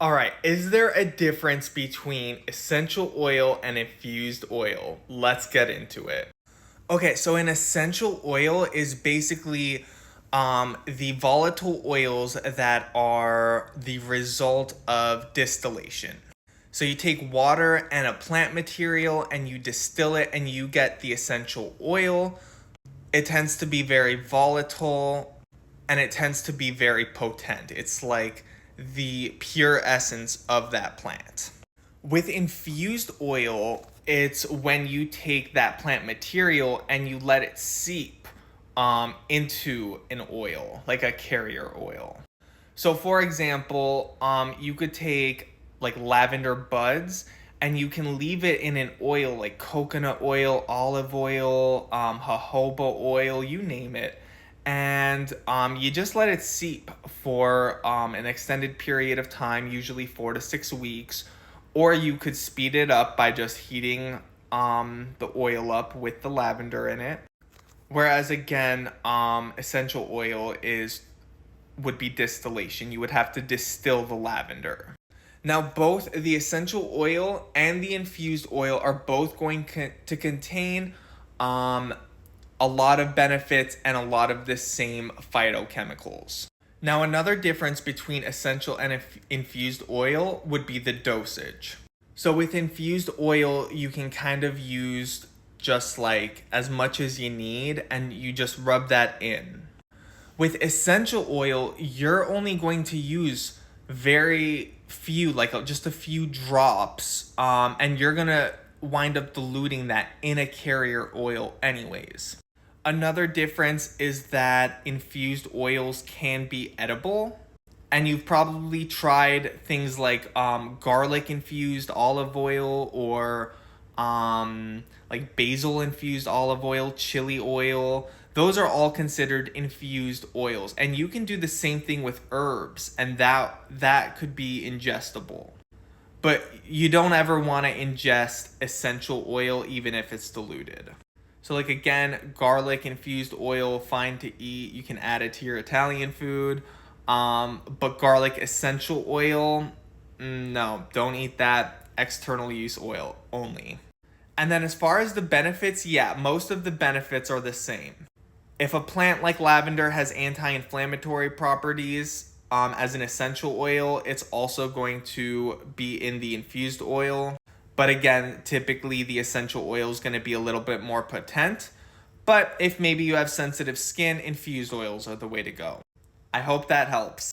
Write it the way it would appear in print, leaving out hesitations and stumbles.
All right, is there a difference between essential oil and infused oil? Let's get into it. Okay, so an essential oil is basically the volatile oils that are the result of distillation. So you take water and a plant material and you distill it and you get the essential oil. It tends to be very volatile and it tends to be very potent. It's like the pure essence of that plant. With infused oil, it's when you take that plant material and you let it seep into an oil, like a carrier oil. So, for example, you could take like lavender buds and you can leave it in an oil like coconut oil, olive oil, jojoba oil, you name it. And you just let it seep for an extended period of time, usually 4 to 6 weeks. Or you could speed it up by just heating the oil up with the lavender in it. Whereas again, essential oil would be distillation. You would have to distill the lavender. Now, both the essential oil and the infused oil are both going to contain a lot of benefits and a lot of the same phytochemicals. Now, another difference between essential and infused oil would be the dosage. So with infused oil, you can kind of use just like as much as you need and you just rub that in. With essential oil, you're only going to use very few, like just a few drops, and you're gonna wind up diluting that in a carrier oil anyways. Another difference is that infused oils can be edible, and you've probably tried things like garlic infused olive oil or like basil infused olive oil, chili oil. Those are all considered infused oils, and you can do the same thing with herbs, and that could be ingestible. But you don't ever want to ingest essential oil even if it's diluted. So like again, garlic infused oil, fine to eat. You can add it to your Italian food. But garlic essential oil, no, don't eat that. External use oil only. And then as far as the benefits, yeah, most of the benefits are the same. If a plant like lavender has anti-inflammatory properties as an essential oil, it's also going to be in the infused oil. But again, typically the essential oil is going to be a little bit more potent. But if maybe you have sensitive skin, infused oils are the way to go. I hope that helps.